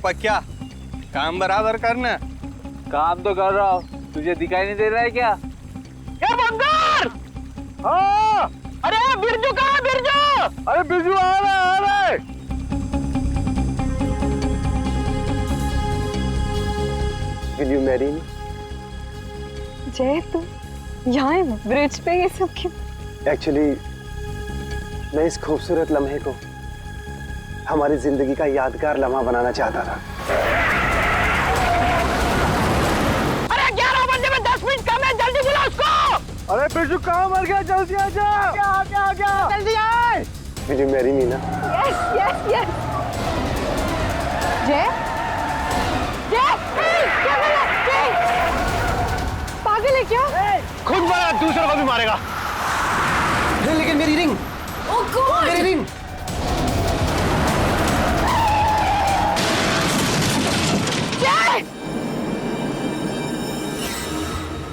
पक्या काम बराबर करना। काम तो कर रहा हूँ, तुझे दिखाई नहीं दे रहा है क्या? ये बंदर! हाँ! अरे बिरजू कहाँ है बिरजू? अरे बिरजू आ रहा है। Will you marry me? जय तू यहाँ ब्रिज पे ये सब क्यों? Actually, मैं इस खूबसूरत लम्हे को हमारी जिंदगी का यादगार लम्हा बनाना चाहता था। अरे 11 बजे में 10 मिनट कम है, जल्दी बुला उसको। अरे बिरजू कहाँ मर गया, जल्दी आ जा। क्या जल्दी आए। Will you marry me ना? Yes, yes, yes. जय क्या बोला? जय पागल है क्या? खुद मारा, दूसरों को भी मारेगा। लेकिन मेरी रिंग, मेरी रिंग।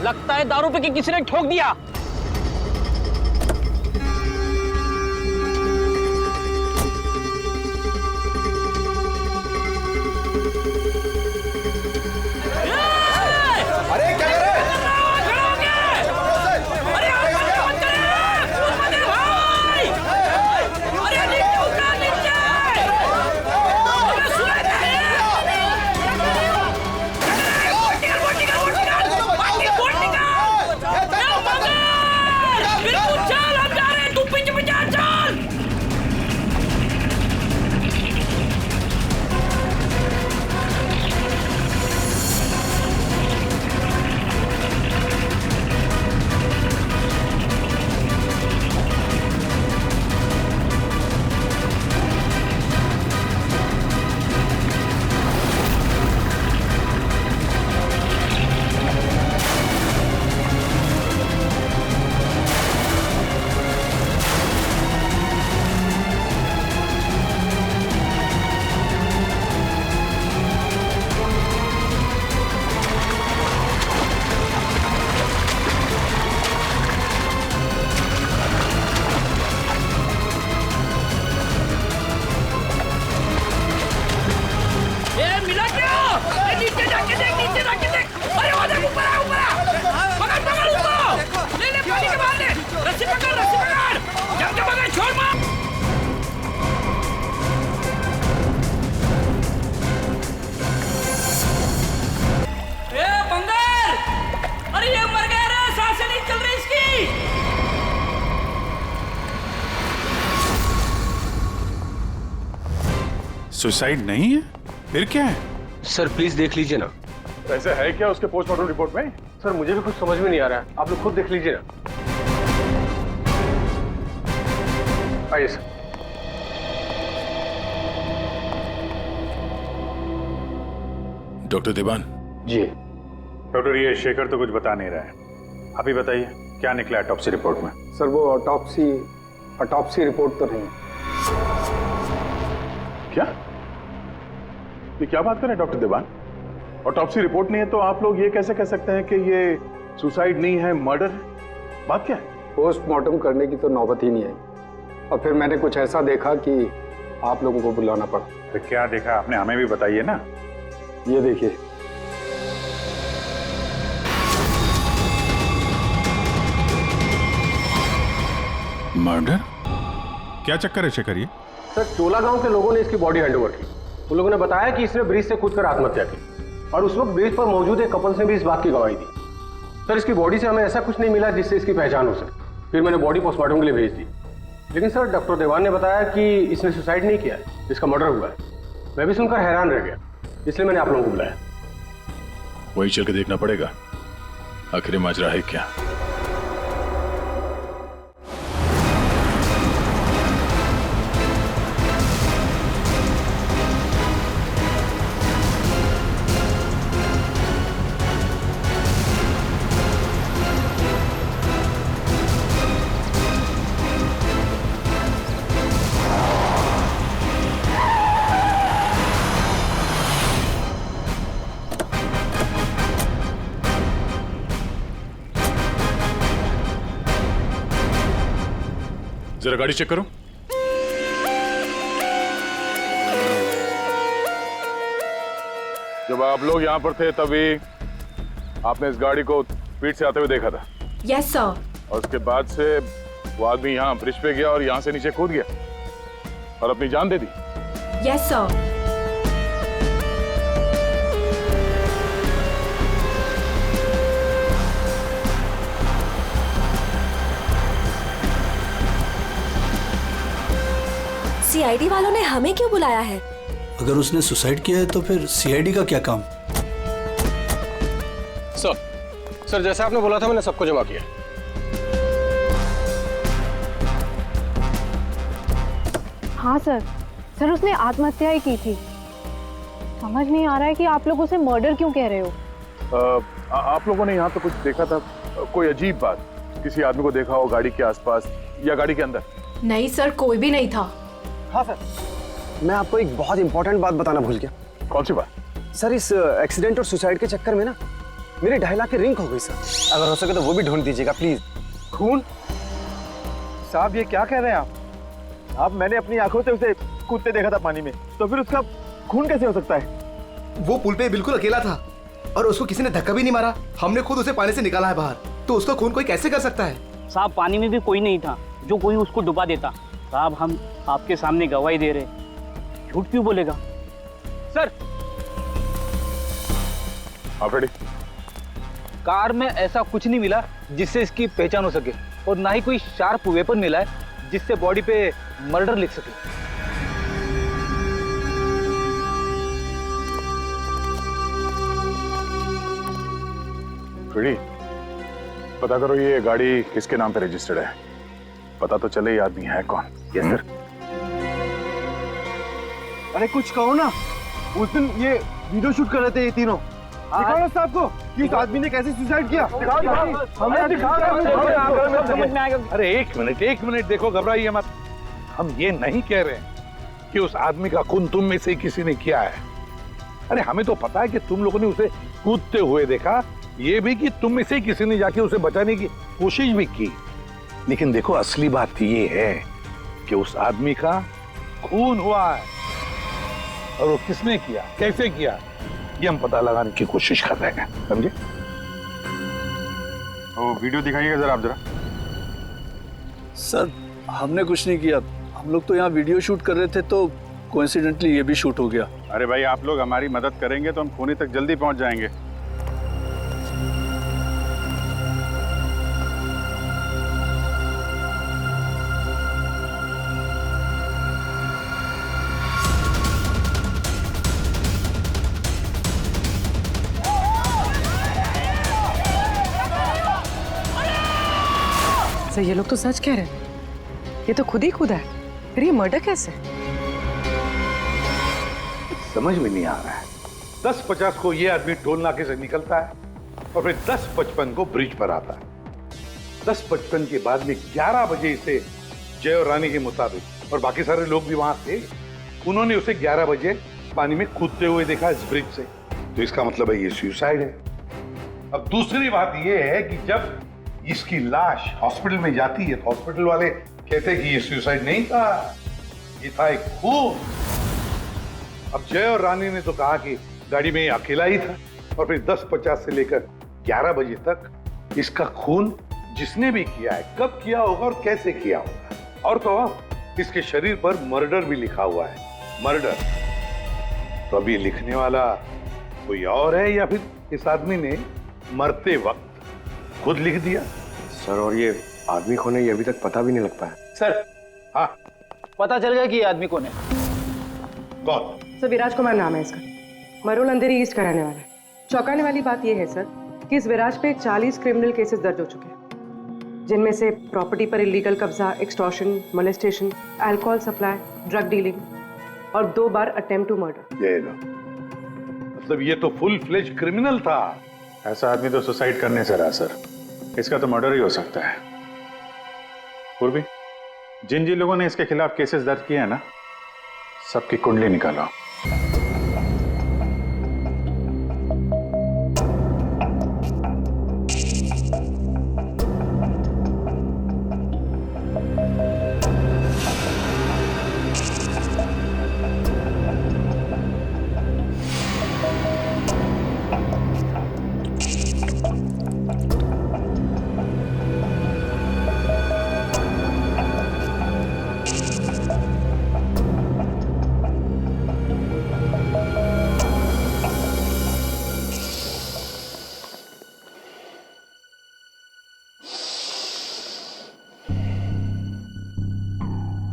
लगता है दारू पे किसी ने ठोक दिया। अरे क्या कर रहे हैं? सुसाइड नहीं है, फिर क्या है? सर प्लीज देख लीजिए ना। ऐसा है क्या उसके पोस्टमार्टम रिपोर्ट में? सर मुझे भी कुछ समझ में नहीं आ रहा है, आप लोग खुद देख लीजिए ना। आइए सर। डॉक्टर देवान जी। डॉक्टर ये शेखर तो कुछ बता नहीं रहा है, आप ही बताइए क्या निकला ऑटोप्सी रिपोर्ट में? सर वो ऑटोप्सी रिपोर्ट तो नहीं। क्या ये क्या बात कर रहे हैं डॉक्टर देवान? ऑटोप्सी रिपोर्ट नहीं है तो आप लोग ये कैसे कह सकते हैं कि ये सुसाइड नहीं है, मर्डर? बात क्या है? पोस्टमार्टम करने की तो नौबत ही नहीं आई और फिर मैंने कुछ ऐसा देखा कि आप लोगों को बुलाना पड़ा। तो क्या देखा आपने, हमें भी बताइए ना। ये देखिए। मर्डर? क्या चक्कर है शेखर ये? सर चोला गांव के लोगों ने इसकी बॉडी हैंडओवर की। उन लोगों ने बताया कि इसने ब्रिज से कूदकर आत्महत्या की और उस वक्त ब्रिज पर मौजूद एक कपल ने भी इस बात की गवाही दी। सर इसकी बॉडी से हमें ऐसा कुछ नहीं मिला जिससे इसकी पहचान हो सके। फिर मैंने बॉडी पोस्टमार्टम के लिए भेज दी, लेकिन सर डॉक्टर देवान ने बताया कि इसने सुसाइड नहीं किया है, इसका मर्डर हुआ है। मैं भी सुनकर हैरान रह गया, इसलिए मैंने आप लोगों को बुलाया। वही चल के देखना पड़ेगा आखिर माजरा है क्या। जरा गाड़ी चेक करो। जब आप लोग यहाँ पर थे तभी आपने इस गाड़ी को स्पीड से आते हुए देखा था। Yes sir. और उसके बाद से वो आदमी यहाँ ब्रिज पे गया और यहाँ से नीचे कूद गया और अपनी जान दे दी। Yes sir. सीआईडी वालों ने हमें क्यों बुलाया है? अगर उसने सुसाइड किया है तो फिर सीआईडी का क्या काम? सर जैसा आपने बोला था मैंने सबको जमा किया। हाँ सर उसने आत्महत्या ही की थी। समझ नहीं आ रहा है कि आप लोग उसे मर्डर क्यों कह रहे हो। आप लोगों ने यहाँ पे कुछ देखा था? कोई अजीब बात, किसी आदमी को देखा हो गाड़ी के आसपास या गाड़ी के अंदर? नहीं सर, कोई भी नहीं था। हाँ सर, मैं आपको एक बहुत इंपॉर्टेंट बात बताना भूल गया। कौन सी बात? सर इस एक्सीडेंट और सुसाइड के चक्कर में ना मेरी 2.5 लाख की रिंग हो गई सर। अगर हो सके तो वो भी ढूंढ दीजिएगा प्लीज। खून? साहब ये क्या कह रहे हैं आप? मैंने अपनी आंखों से उसे कूदते देखा था पानी में, तो फिर उसका खून कैसे हो सकता है? वो पुल पे बिल्कुल अकेला था और उसको किसी ने धक्का भी नहीं मारा। हमने खुद उसे पानी से निकाला है बाहर, तो उसका खून कोई कैसे कर सकता है? साहब पानी में भी कोई नहीं था जो कोई उसको डुबा देता। साहब हम आपके सामने गवाही दे रहे, झूठ क्यों बोलेगा? सर आप रेडी? कार में ऐसा कुछ नहीं मिला जिससे इसकी पहचान हो सके, और ना ही कोई शार्प वेपन मिला है जिससे बॉडी पे मर्डर लिख सके। रेडी? पता करो ये गाड़ी किसके नाम पे रजिस्टर्ड है, पता तो चले ये आदमी है कौन। Yes sir. अरे कुछ कहो ना, उस दिन ये वीडियो शूट कर रहे थे ये तीनों। दिखाओ ना साहब को कि उस आदमी ने कैसे सुसाइड किया। हमें दिखाओ। अरे एक मिनट देखो, घबराइए मत। हम ये नहीं कह रहे हैं कि उस आदमी का खून तुम में से किसी ने किया है। अरे हमें तो पता है कि तुम लोगों ने उसे कूदते हुए देखा, ये भी कि तुम में से किसी ने जाके उसे बचाने की कोशिश भी की। लेकिन देखो असली बात ये है कि उस आदमी का खून हुआ है, और वो किसने किया, कैसे किया, ये हम पता लगाने की कोशिश कर रहे हैं, समझे? वो वीडियो दिखाइएगा जरा आप जरा। सर हमने कुछ नहीं किया, हम लोग तो यहाँ वीडियो शूट कर रहे थे तो कोइंसिडेंटली ये भी शूट हो गया। अरे भाई आप लोग हमारी मदद करेंगे तो हम खूनी तक जल्दी पहुंच जाएंगे। सर ये लोग तो सच कह रहे हैं, ये तो खुद ही कूदा है, फिर ये मर्डर कैसे? समझ में नहीं आ रहा है। 10:50 को ये आदमी टोल नाके से निकलता है और फिर 10:55 को ब्रिज पर आता है। 10:55 के बाद में 11 बजे इसे जय और रानी के मुताबिक, और बाकी सारे लोग भी वहां थे, उन्होंने उसे 11 बजे पानी में कूदते हुए देखा इस ब्रिज से। तो इसका मतलब है ये सुसाइड है। अब दूसरी बात ये है कि जब इसकी लाश हॉस्पिटल में जाती है तो हॉस्पिटल वाले कहते हैं कि ये सुसाइड नहीं था, ये था एक खून। अब जय और रानी ने तो कहा कि गाड़ी में अकेला ही था, और फिर 10:50 से लेकर 11 बजे तक इसका खून जिसने भी किया है, कब किया होगा और कैसे किया होगा। और तो इसके शरीर पर मर्डर भी लिखा हुआ है, मर्डर। तो अब ये लिखने वाला कोई और है या फिर इस आदमी ने मरते वक्त खुद लिख दिया? सर और ये आदमी कौन है ये अभी तक पता भी नहीं लग पाया। सर हाँ पता चल गया कि ये आदमी कौन है। कौन? सर विराज कुमार नाम है इसका, मरोल अंधेरी ईस्ट का रहने वाला है। चौंकाने वाली बात यह है सर कि इस विराज पे 40 क्रिमिनल केसेस दर्ज हो चुके हैं, जिनमें से प्रॉपर्टी पर इलीगल कब्जा, extortion, molestation, alcohol supply, drug dealing और 2 बार अटेम्प्ट टू मर्डर। मतलब ये तो फुल फ्लेज क्रिमिनल था। ऐसा आदमी तो सुसाइड करने से रहा सर, इसका तो मर्डर ही हो सकता है। पूर्वी, जिन जिन लोगों ने इसके खिलाफ केसेस दर्ज किए हैं ना, सबकी कुंडली निकालो।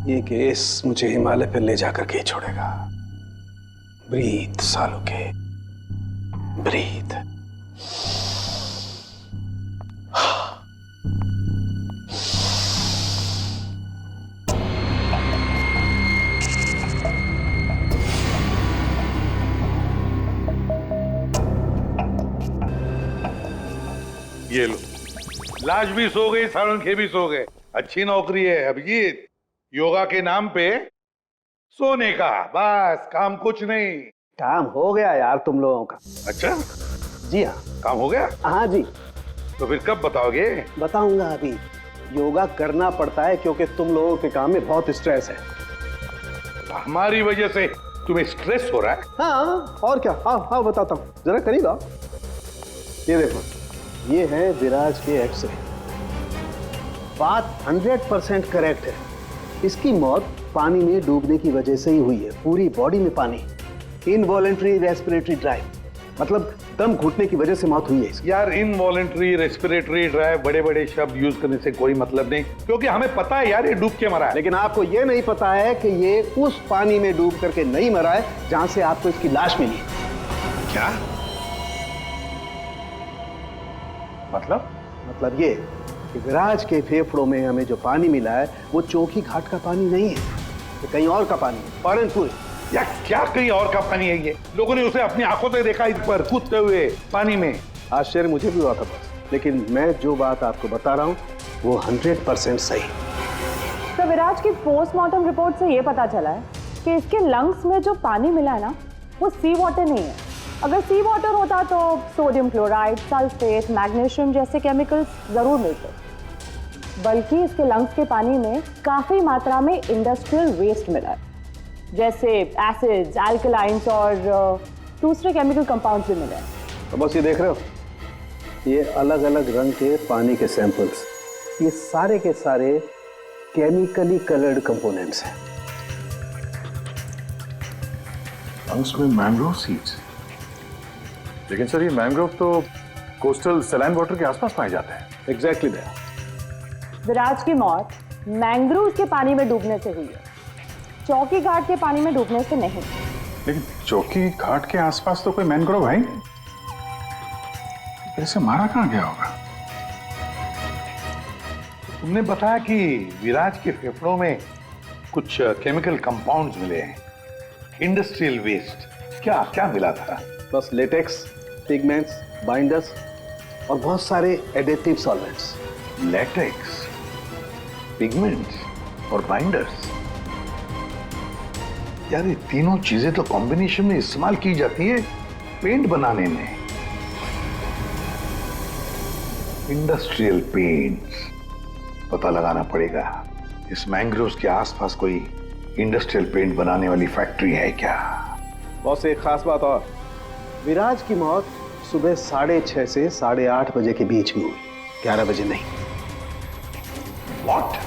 ये केस मुझे हिमालय पर ले जाकर के ही छोड़ेगा। ब्रीथ सालों के, ब्रीथ। ये लो, लाश भी सो गई, साळुंखे भी सो गए। अच्छी नौकरी है अभिजीत, योगा के नाम पे सोने का, बस काम कुछ नहीं। काम हो गया यार तुम लोगों का। अच्छा जी हाँ, काम हो गया? हाँ जी। तो फिर कब बताओगे? बताऊंगा अभी। योगा करना पड़ता है क्योंकि तुम लोगों के काम में बहुत स्ट्रेस है। हमारी वजह से तुम्हें स्ट्रेस हो रहा है? हाँ, और क्या। आओ आओ बताता हूँ, जरा करीब आओ। ये देखो, ये है विराज के एक्सरे। बात 100% करेक्ट है। इसकी मौत पानी में डूबने की वजह से ही हुई है। पूरी बॉडी में पानी, इनवॉलेंट्री रेस्पिरेटरी ड्राइव, मतलब दम घुटने की वजह से मौत हुई है इसकी। यार इनवॉलेंट्री रेस्पिरेटरी ड्राइव बड़े बड़े शब्द यूज करने से कोई मतलब नहीं, क्योंकि हमें पता है यार ये डूब के मरा है। लेकिन आपको ये नहीं पता है कि ये उस पानी में डूब करके नहीं मरा है जहां से आपको इसकी लाश मिली। क्या मतलब ये कि विराज के फेफड़ों में हमें जो पानी मिला है वो चौकी घाट का पानी नहीं है, ये कहीं और का पानी है। फॉरेनपुर। या क्या कहीं और का पानी है ये? लोगों ने उसे अपनी आंखों से देखा इस पर कूदते हुए पानी में। आश्चर्य मुझे भी हुआ था बस, लेकिन मैं जो बात आपको बता रहा हूँ वो 100% सही। तो विराज की पोस्टमार्टम रिपोर्ट से ये पता चला है कि इसके लंग्स में जो पानी मिला है ना, वो सी वाटर नहीं है। अगर सी वाटर होता तो सोडियम क्लोराइड, सल्फेट, मैग्नीशियम जैसे केमिकल्स जरूर मिलते, बल्कि इसके लंग्स के पानी में काफी मात्रा में इंडस्ट्रियल वेस्ट मिला है, जैसे एसिड्स, अल्कलाइंस और दूसरे केमिकल कंपाउंड्स भी मिले हैं। तो बस ये देख रहे हो, ये अलग अलग रंग के पानी के सैंपल्स, ये सारे के सारे केमिकली कलर्ड कंपोनेंट्स हैं। लंग्स में मैंग्रोव सीड्स, लेकिन सर ये मैंग्रोव तो कोस्टल सैलाइन वाटर के आसपास पाए जाते हैं। Exactly that. विराज की मौत मैंग्रोव के पानी में डूबने से हुई है, चौकी घाट के पानी में डूबने से नहीं। लेकिन चौकी घाट के आसपास तो कोई मैंग्रोव है ही नहीं, इसे मारा कहाँ गया होगा? तुमने बताया कि विराज के फेफड़ों में कुछ केमिकल कंपाउंड्स मिले हैं, इंडस्ट्रियल वेस्ट। क्या क्या मिला था? बस लेटेक्स, पिगमेंट्स, बाइंडर्स और बहुत सारे एडिटिव सॉल्वेंट्स। लेटेक्स, पिगमेंट्स और बाइंडर्स, यार ये तीनों चीजें तो कॉम्बिनेशन में इस्तेमाल की जाती है पेंट बनाने में। इंडस्ट्रियल पेंट्स, पता लगाना पड़ेगा इस मैंग्रोव्स के आसपास कोई इंडस्ट्रियल पेंट बनाने वाली फैक्ट्री है क्या? बस एक खास बात और, विराज की मौत सुबह 6:30 से 8:30 बजे के बीच में हुई, 11 बजे नहीं। What?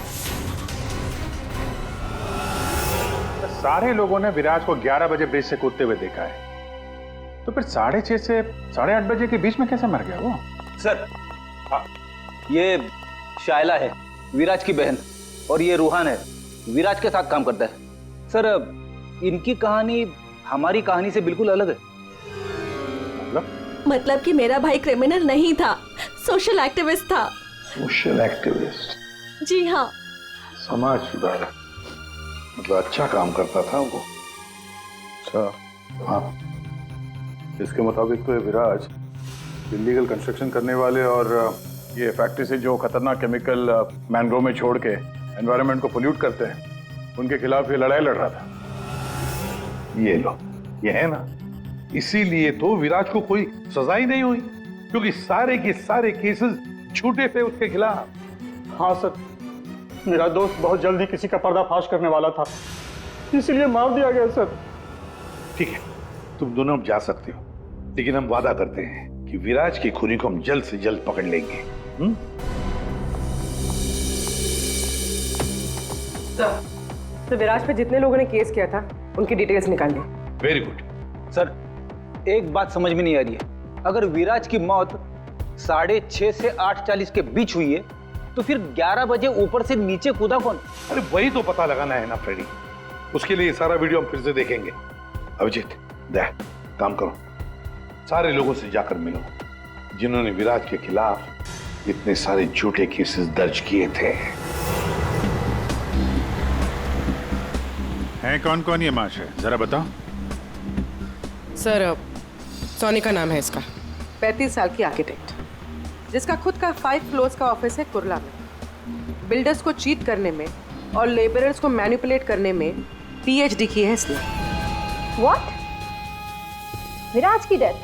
सारे लोगों ने विराज को 11 बजे ब्रिज से कूदते हुए देखा है, तो फिर 6:30 से 8:30 बजे के बीच में कैसे मर गया वो? सर, ये शायला है, विराज की बहन, और ये रूहान है, विराज के साथ काम करता है। सर, इनकी कहानी हमारी कहानी से बिल्कुल अलग है। मतलब कि मेरा भाई क्रिमिनल नहीं था, सोशल एक्टिविस्ट था। Social activist? जी हाँ। समाज सुधारक, मतलब अच्छा काम करता था वो। अच्छा, हाँ। इसके मुताबिक तो ये विराज इलीगल कंस्ट्रक्शन करने वाले और ये फैक्ट्री से जो खतरनाक केमिकल मैंग्रोव में छोड़ के एनवायरनमेंट को पोल्यूट करते हैं, उनके खिलाफ ये लड़ाई लड़ रहा था। ये लो, ये है ना, इसीलिए तो विराज को कोई सजा ही नहीं हुई, क्योंकि सारे के सारे केसेस झूठे थे उसके खिलाफ। हाँ सर, मेरा दोस्त बहुत जल्दी किसी का पर्दाफाश करने वाला था, इसीलिए मार दिया गया सर। ठीक है, तुम दोनों अब जा सकते हो, लेकिन हम वादा करते हैं कि विराज की खूनी को हम जल्द से जल्द पकड़ लेंगे। तो विराज पे जितने लोगों ने केस किया था उनकी डिटेल्स निकालिए। Very good. सर, एक बात समझ में नहीं आ रही है, अगर विराज की मौत 6:30 से 8:40 के बीच हुई है तो फिर 11 बजे ऊपर से नीचे कूदा कौन? अरे वही तो पता लगाना है ना फ्रेडी। उसके लिए सारा वीडियो हम फिर से देखेंगे। अभिजीत दे काम करो, सारे लोगों से जाकर मिलो जिन्होंने विराज के खिलाफ इतने सारे झूठे केसेस दर्ज किए थे। हैं कौन कौन ये महाशय, जरा बताओ। सर सोनी का नाम है इसका, 35 साल की आर्किटेक्ट, जिसका खुद का 5 फ्लोर्स का ऑफिस है कुर्ला में। बिल्डर्स को चीट करने में और लेबरर्स को मैनिपुलेट करने में पीएचडी की है इसने। व्हाट? विराज की death?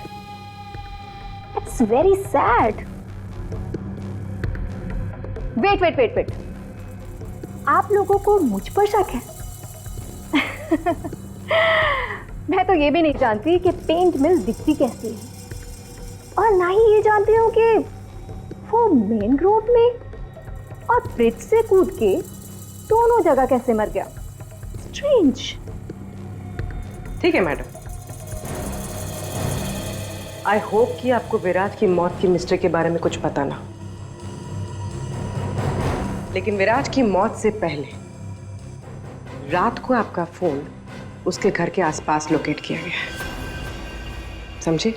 It's very sad. Wait, आप लोगों को मुझ पर शक है? मैं तो ये भी नहीं जानती कि पेंट मिल दिखती कैसी है, और ना ही ये जानती हूँ कि वो मेन रोड में और ब्रिज से कूद के दोनों जगह कैसे मर गया। स्ट्रेंज। ठीक है मैडम, आई होप कि आपको विराज की मौत की मिस्ट्री के बारे में कुछ पता ना, लेकिन विराज की मौत से पहले रात को आपका फोन उसके घर के आसपास लोकेट किया गया है, समझे?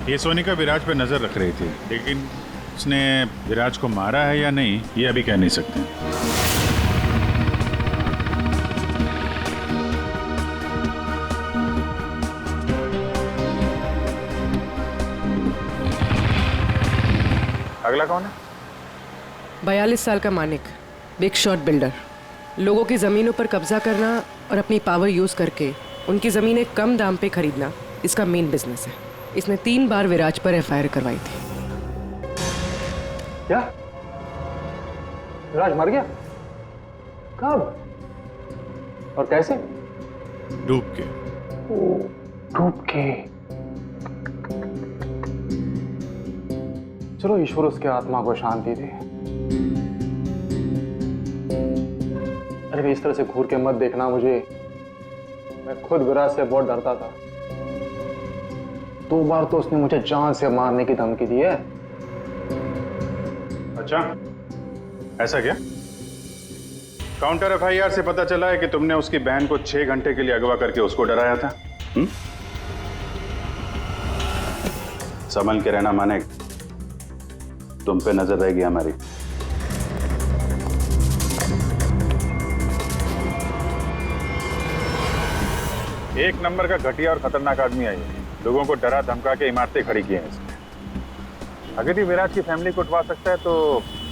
ये सोनिका विराज पर नजर रख रही थी, लेकिन उसने विराज को मारा है या नहीं ये अभी कह नहीं सकते। अगला कौन है? 42 साल का मानिक, बिग शॉट बिल्डर। लोगों की जमीनों पर कब्जा करना और अपनी पावर यूज करके उनकी जमीनें कम दाम पे खरीदना इसका मेन बिजनेस है। इसने 3 बार विराज पर एफआईआर करवाई थी। क्या विराज मर गया? कब और कैसे? डूब के। डूब के? चलो ईश्वर उसके आत्मा को शांति दे। अरे इस तरह से घूर के मत देखना मुझे, मैं खुद विराज से बहुत डरता था। 2 बार तो उसने मुझे जान से मारने की धमकी दी है। अच्छा, ऐसा क्या? काउंटर एफआईआर से पता चला है कि तुमने उसकी बहन को 6 घंटे के लिए अगवा करके उसको डराया था। संभल के रहना माने, तुम पे नजर रहेगी हमारी। एक नंबर का घटिया और खतरनाक आदमी आई है, लोगों को डरा धमका के इमारतें खड़ी की हैं इसने। अगर ये विराज की फैमिली को उठवा सकता है तो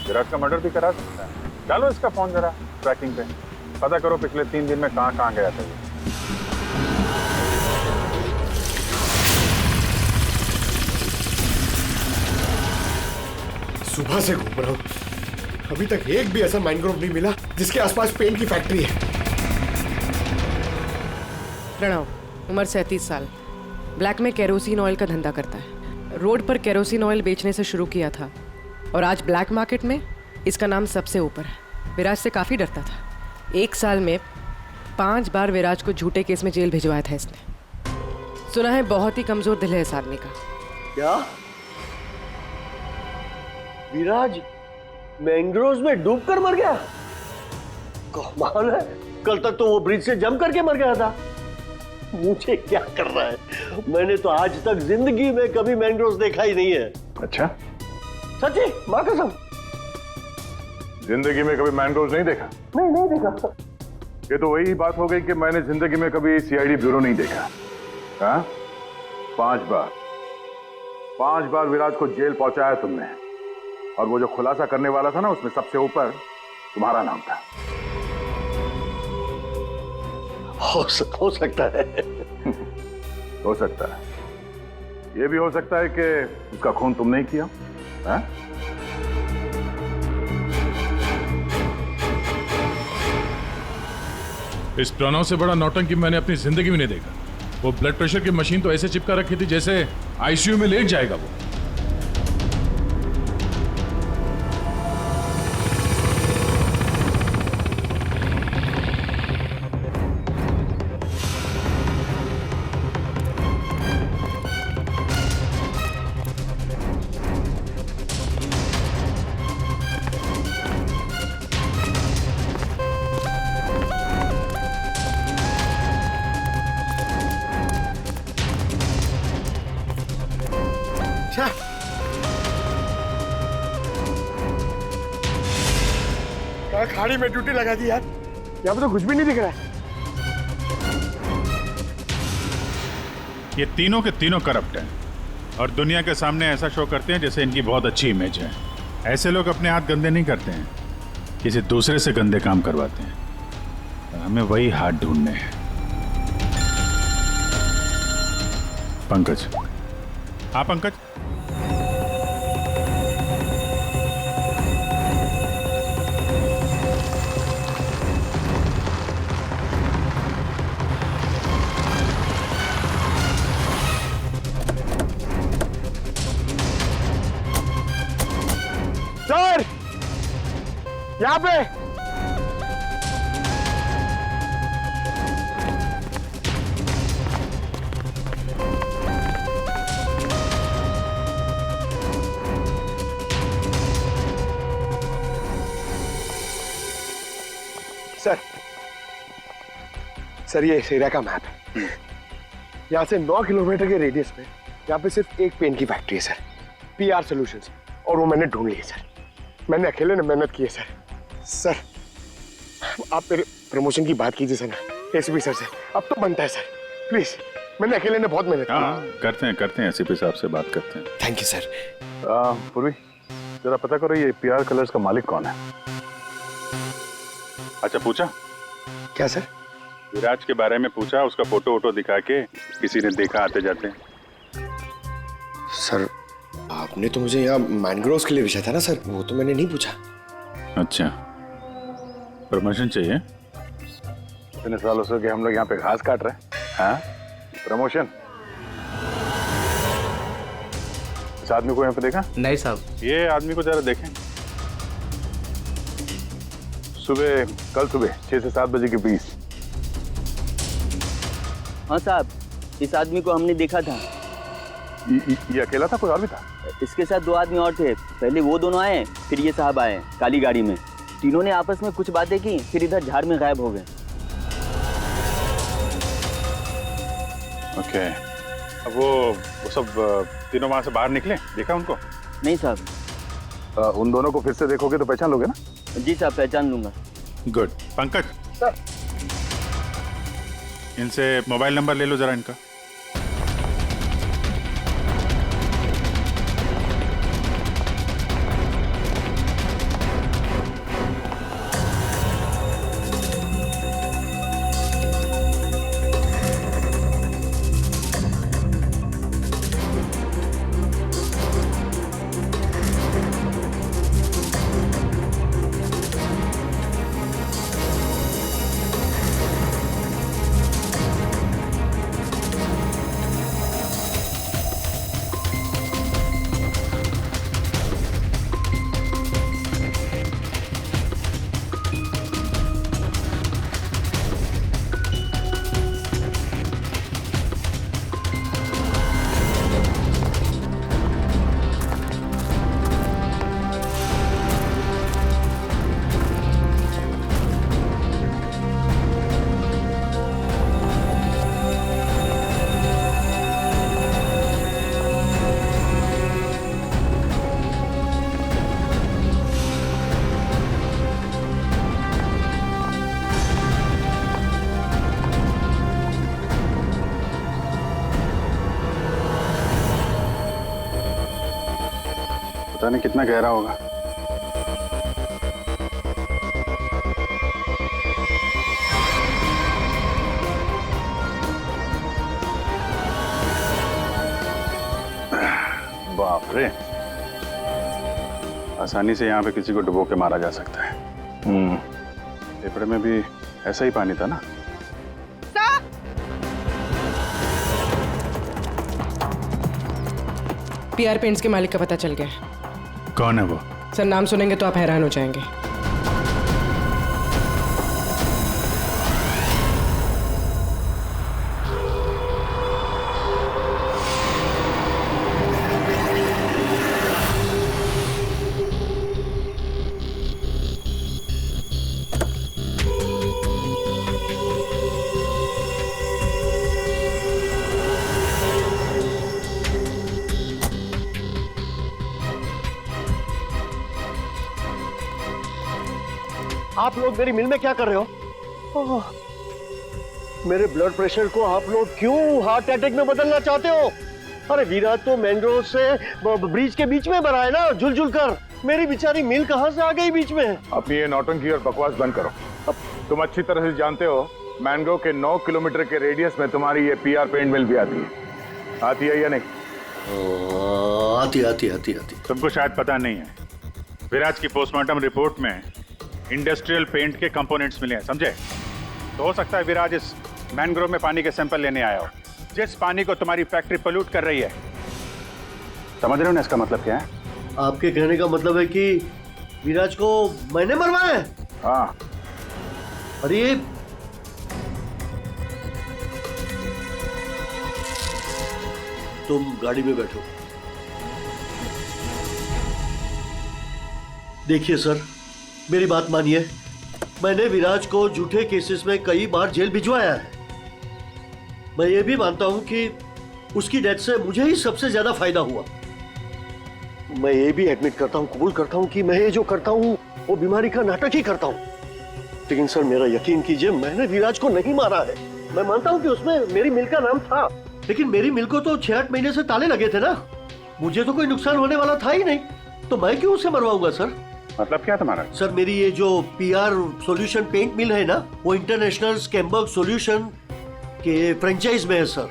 विराज का मर्डर भी करा सकता है। डालो इसका फोन जरा ट्रैकिंग पे, पता करो पिछले 3 दिन में कहां गया था ये। सुबह से घूम रहा हूँ, अभी तक एक भी ऐसा मैनग्रोव नहीं मिला जिसके आसपास पेंट की फैक्ट्री है। प्रणव, उम्र 37 साल, ब्लैक में केरोसिन ऑयल का धंधा करता है। रोड पर केरोसिन ऑयल बेचने से शुरू किया था और आज ब्लैक मार्केट में इसका नाम सबसे ऊपर है। विराज से काफ़ी डरता था। 1 साल में 5 बार विराज को झूठे केस में जेल भिजवाया था इसने। सुना है बहुत ही कमज़ोर दिल है इस आदमी का। क्या विराज मैंग्रोव्स में डूबकर मर गया? कमाल है, कल तक तो वो ब्रिज से जंप करके मर गया था। मुझे क्या कर रहा है, मैंने तो आज तक जिंदगी में कभी मैंग्रोव्स देखा ही नहीं है। अच्छा, सच्ची मां कसम? जिंदगी में कभी मैंग्रोव्स नहीं देखा? नहीं देखा। ये तो वही बात हो गई कि मैंने जिंदगी में कभी सीआईडी ब्यूरो नहीं देखा। हाँ, 5 बार विराज को जेल पहुंचाया तुमने, और वो जो खुलासा करने वाला था ना, उसमें सबसे ऊपर तुम्हारा नाम था। हो सकता है। हो सकता है, ये भी हो सकता है कि उसका खून तुमने ही किया। हाँ? इस प्रणव से बड़ा नौटंकी मैंने अपनी जिंदगी में नहीं देखा। वो ब्लड प्रेशर की मशीन तो ऐसे चिपका रखी थी जैसे आईसीयू में लेट जाएगा वो। खाड़ी में ड्यूटी लगा दी यार, यहाँ पे तो कुछ भी नहीं दिख रहा है। ये तीनों के तीनों करप्ट हैं और दुनिया के सामने ऐसा शो करते हैं जैसे इनकी बहुत अच्छी इमेज है। ऐसे लोग अपने हाथ गंदे नहीं करते हैं, किसी दूसरे से गंदे काम करवाते हैं। और हमें वही हाथ ढूंढने हैं। पंकज। हाँ पंकज। सर, यहाँ पे सर ये इस एरिया का मैप है। यहाँ से 9 किलोमीटर के रेडियस में यहाँ पे सिर्फ एक पेन की फैक्ट्री है सर, PR सॉल्यूशंस, और वो मैंने ढूंढ ली है सर। मैंने अकेले ने मेहनत की है सर। सर आप मेरे प्रमोशन की बात कीजिए सर ना एसीपी सर से, अब तो बनता है सर, प्लीज। मैंने अकेले ने बहुत मेहनत की। करते हैं एसीपी साहब से बात करते हैं। Thank you sir. पूर्वी जरा पता करो ये PR कलर्स का मालिक कौन है। अच्छा पूछा क्या सर? विराज के बारे में पूछा, उसका फोटो वोटो दिखा के किसी ने देखा आते जाते। सर आपने तो मुझे यहाँ मैनग्रोव्स के लिए पूछा था ना सर, वो तो मैंने नहीं पूछा। अच्छा प्रमोशन चाहिए? इतने सालों से कि हम लोग यहाँ पे घास काट रहे हैं। हाँ प्रमोशन। इस आदमी को यहाँ पे देखा? नहीं साहब। ये आदमी को जरा देखें। कल सुबह 6 से 7 बजे के बीच। हाँ साहब, इस आदमी को हमने देखा था। ये अकेला था, कोई और भी था? इसके साथ 2 आदमी और थे। पहले वो दोनों आए, फिर ये साहब आए काली गाड़ी में। तीनों ने आपस में कुछ बातें की, फिर इधर झाड़ में गायब हो गए। ओके। अब वो सब तीनों वहां से बाहर निकले, देखा उनको? नहीं साहब। उन दोनों को फिर से देखोगे तो पहचान लोगे ना? जी साहब, पहचान लूंगा। गुड। पंकज सर, इनसे मोबाइल नंबर ले लो जरा इनका। पता नहीं कितना गहरा होगा। बाप रे, आसानी से यहाँ पे किसी को डुबो के मारा जा सकता है। पेपर में भी ऐसा ही पानी था ना? PR पेंट्स के मालिक का पता चल गया। कौन है वो? सर नाम सुनेंगे तो आप हैरान हो जाएंगे। आप लोग मेरी मिल में क्या कर रहे हो? ओह, मेरे ब्लड प्रेशर को आप लोग क्यों हार्ट अटैक में बदलना चाहते हो? अरे विराट तो मैंग्रोव से ब्रिज के बीच में बना है ना, झुल कर। मेरी बेचारी मिल कहां से आ गई बीच में? अपनी ये नौटंकी और बकवास बंद करो। तुम अच्छी तरह से जानते हो मैंग्रोव के 9 किलोमीटर के रेडियस में तुम्हारी ये पीआर पेंट मिल भी आती है या नहीं? आती। तुमको शायद पता नहीं है, विराज की पोस्टमार्टम रिपोर्ट में इंडस्ट्रियल पेंट के कंपोनेंट्स मिले हैं, समझे? तो हो सकता है विराज इस मैंग्रोव में पानी के सैंपल लेने आया हो, जिस पानी को तुम्हारी फैक्ट्री पोल्यूट कर रही है। समझ रहे हो ना इसका मतलब क्या है? आपके कहने का मतलब है कि विराज को मैंने मरवाया है? हाँ। अरे तुम गाड़ी में बैठो। देखिए सर, मेरी बात मानिए, मैंने विराज को झूठे केसेस में कई बार जेल भिजवाया है। मैं ये भी मानता हूं कि उसकी डेथ से मुझे ही सबसे ज्यादा फायदा हुआ। मैं ये भी एडमिट करता हूं, कबूल करता हूं कि मैं ये जो करता हूं वो बीमारी का नाटक ही करता हूं। लेकिन सर मेरा यकीन कीजिए, मैंने विराज को नहीं मारा है। मैं मानता हूं कि उसमें मेरी मिल का नाम था, लेकिन मेरी मिल को तो 6-8 महीने से ताले लगे थे ना। मुझे तो कोई नुकसान होने वाला था ही नहीं, तो मैं क्यों उसे मरवाऊंगा सर? मतलब क्या तुम्हारा? सर मेरी ये जो पीआर सॉल्यूशन पेंट मिल है ना, वो इंटरनेशनल स्कैम्बर्ग सॉल्यूशन के फ्रेंचाइज में है सर।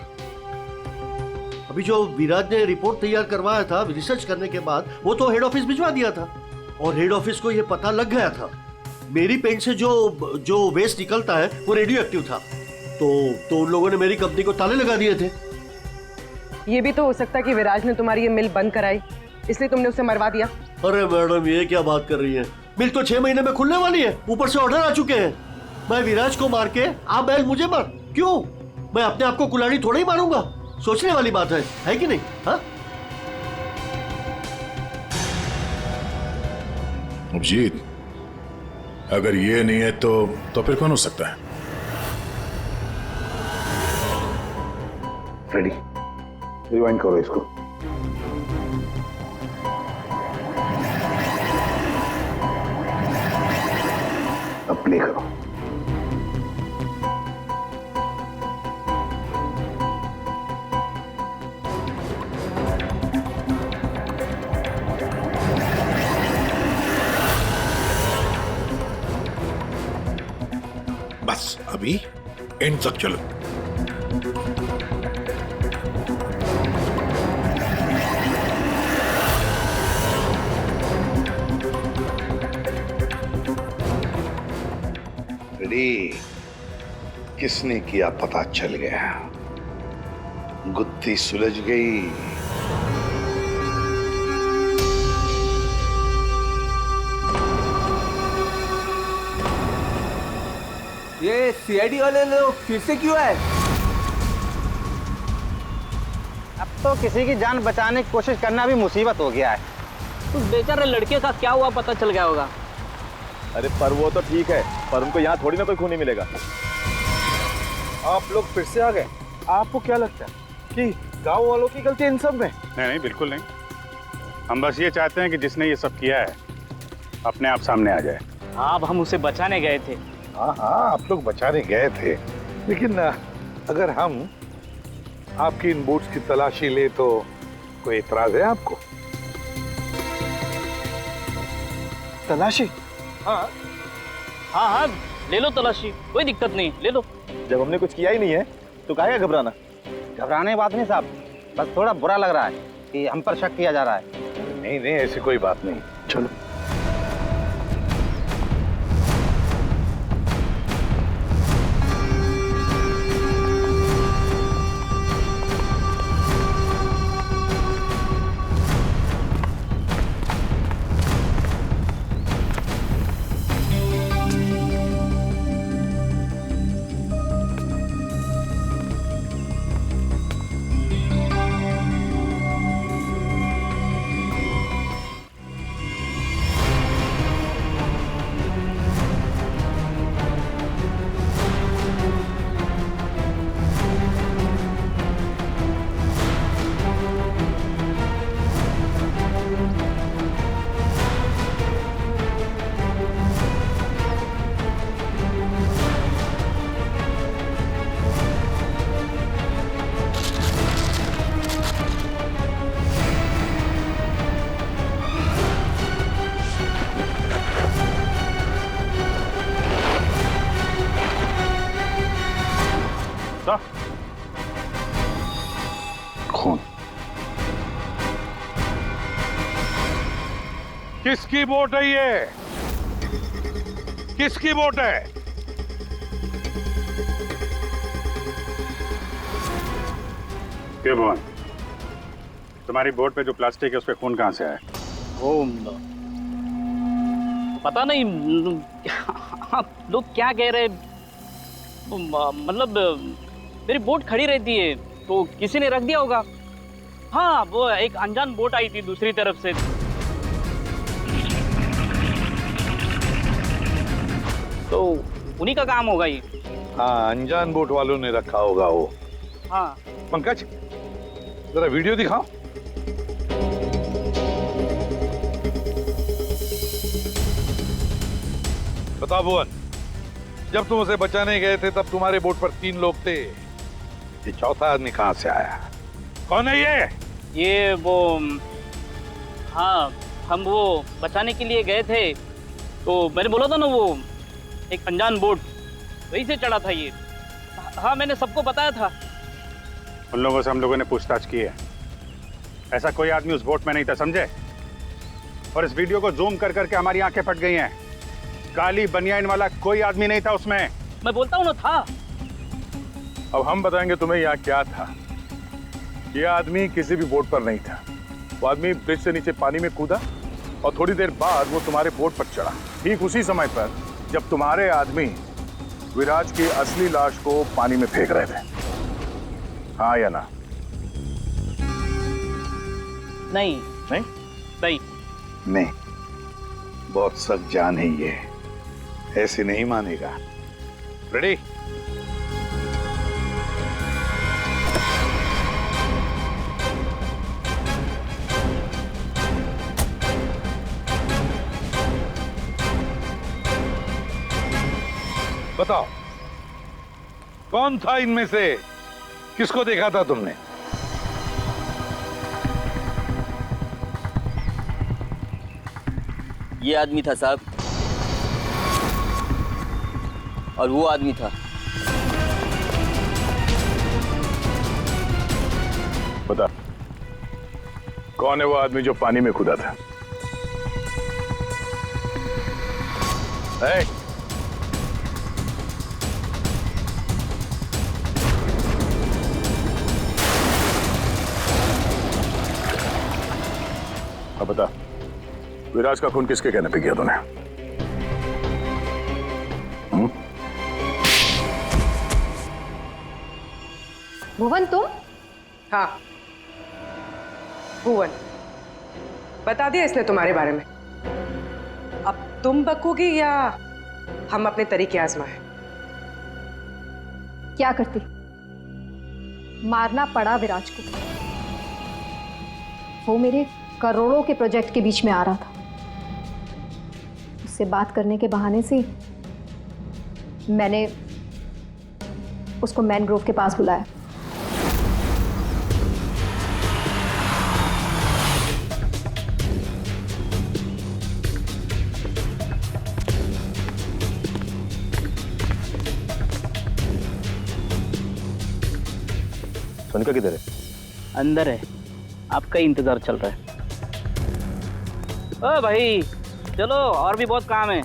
अभी जो विराज ने रिपोर्ट तैयार करवाया था रिसर्च करने के बाद, वो तो हेड ऑफिस भिजवा दिया था, और हेड ऑफिस को ये पता लग गया था मेरी पेंट से जो वेस्ट निकलता है वो रेडियो एक्टिव था। तो उन लोगों ने मेरी कंपनी को ताले लगा दिए थे। ये भी तो हो सकता है कि विराज ने तुम्हारी ये मिल बंद कराई, इसलिए तुमने उसे मरवा दिया। अरे मैडम, ये क्या बात कर रही है? मिल तो 6 महीने में खुलने वाली है, ऊपर से ऑर्डर आ चुके हैं। मैं विराज को मार के आप बैल मुझे मार, क्यों? मैं अपने आप को कुल्हाड़ी थोड़ा ही मारूंगा। सोचने वाली बात है कि नहीं? हाँ अभिजीत, अगर ये नहीं है तो फिर कौन हो सकता है? रेडी, रिवाइंड करो इसको। अब प्ले करो। बस अभी एंड तक चलो। रेडी? किसने किया पता चल गया, गुत्थी सुलझ गई। ये सीआईडी वाले लोग फिर से क्यों आए? अब तो किसी की जान बचाने की कोशिश करना भी मुसीबत हो गया है। उस बेचारे लड़के का क्या हुआ पता चल गया होगा। अरे पर वो तो ठीक है, पर उनको यहाँ थोड़ी ना कोई खूनी मिलेगा। आप लोग फिर से आ गए। आपको क्या लगता है कि गांव वालों की गलती इन सब में? नहीं, बिल्कुल नहीं। हम बस ये चाहते हैं कि जिसने ये सब किया है अपने आप सामने आ जाए। अब हम उसे बचाने गए थे। हाँ, आप लोग बचाने गए थे, लेकिन अगर हम आपकी इन बूट्स की तलाशी ले तो कोई एतराज है आपको? तलाशी? हाँ, ले लो तलाशी, कोई दिक्कत नहीं, ले लो। जब हमने कुछ किया ही नहीं है तो काहे घबराना? घबराने की बात नहीं साहब, बस थोड़ा बुरा लग रहा है कि हम पर शक किया जा रहा है। नहीं, ऐसी कोई बात नहीं। चलो। तो खून। किसकी बोट है ये? किसकी बोट है? क्यों भुवन, तुम्हारी बोट पे जो प्लास्टिक है उस पे खून कहाँ से आया? ओ पता नहीं आप लोग क्या कह रहे, मतलब मेरी बोट खड़ी रहती है तो किसी ने रख दिया होगा। हाँ, वो एक अनजान बोट आई थी दूसरी तरफ से। तो उन्हीं का काम होगा ये। हाँ, अनजान बोट वालों ने रखा होगा वो। हाँ पंकज, जरा वीडियो दिखाओ। बताओ भुवन, जब तुम उसे बचाने गए थे तब तुम्हारे बोट पर 3 लोग थे, ये चौथा आदमी कहाँ से आया? कौन है ये? ये वो, हाँ हम वो बचाने के लिए गए थे तो मैंने बोला था ना, वो एक अनजान बोट वहीं से चढ़ा था ये। हाँ मैंने सबको बताया था। उन लोगों से हम लोगों ने पूछताछ की है, ऐसा कोई आदमी उस बोट में नहीं था, समझे? और इस वीडियो को जूम कर करके हमारी आंखें फट गई हैं। काली बनियान वाला कोई आदमी नहीं था उसमें। मैं बोलता हूँ ना था। अब हम बताएंगे तुम्हें यहाँ क्या था। यह आदमी किसी भी बोट पर नहीं था। वो आदमी ब्रिज से नीचे पानी में कूदा और थोड़ी देर बाद वो तुम्हारे बोट पर चढ़ा, ठीक उसी समय पर जब तुम्हारे आदमी विराज की असली लाश को पानी में फेंक रहे थे। हाँ या ना? नहीं नहीं नहीं नहीं, बहुत सख्त जान है ये, ऐसे नहीं मानेगा। रेडी? बताओ, कौन था इनमें से? किसको देखा था तुमने? ये आदमी था साहब, और वो आदमी था। बता, कौन है वो आदमी जो पानी में कूदा था? अब बता, विराज का खून किसके कहने पे किया तूने? भुवन तुम? हाँ भुवन, बता दिया इसने तुम्हारे बारे में। अब तुम बकोगी या हम अपने तरीके आजमाएं? क्या करती? मारना पड़ा विराज को। वो मेरे करोड़ों के प्रोजेक्ट के बीच में आ रहा था। उससे बात करने के बहाने से मैंने उसको मैनग्रोव के पास बुलाया। सोनिका किधर है? अंदर है, आपका ही इंतजार चल रहा है। ओ भाई चलो, और भी बहुत काम है।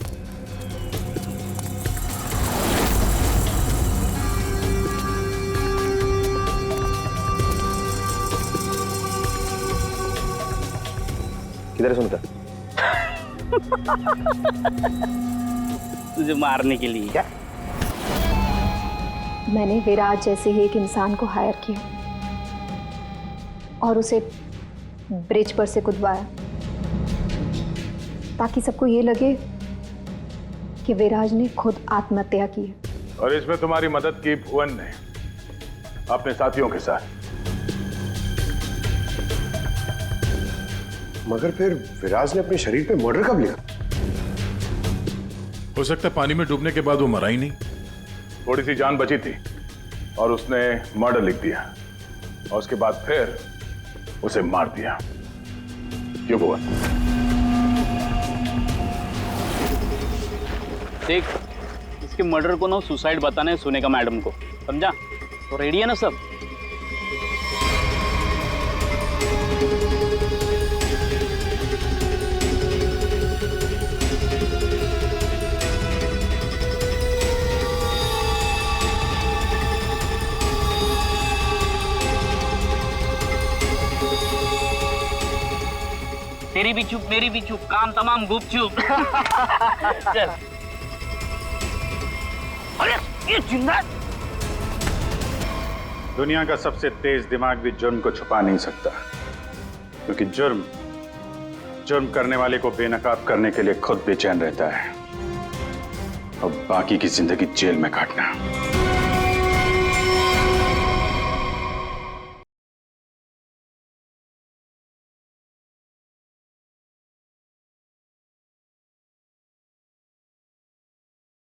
किधर है सोनिका? तुझे मारने के लिए। क्या? मैंने विराज जैसे ही एक इंसान को हायर किया और उसे ब्रिज पर से कूदवाया ताकि सबको ये लगे कि विराज ने खुद आत्महत्या की है। और इसमें तुम्हारी मदद की भुवन ने अपने साथियों के साथ। मगर फिर विराज ने अपने शरीर पे मर्डर कब लिखा? हो सकता है पानी में डूबने के बाद वो मरा ही नहीं, थोड़ी सी जान बची थी और उसने मर्डर लिख दिया और उसके बाद फिर उसे मार दिया। क्यों भुवन? देख, इसके मर्डर को ना सुसाइड बताना है सुनेगा मैडम को, समझा? तो रेडी है ना सब? तेरी भी चुप मेरी भी चुप, काम तमाम गुपचुप। चल। अरे ये जिंदा। दुनिया का सबसे तेज दिमाग भी जुर्म को छुपा नहीं सकता, क्योंकि जुर्म करने वाले को बेनकाब करने के लिए खुद बेचैन रहता है और बाकी की जिंदगी जेल में काटना।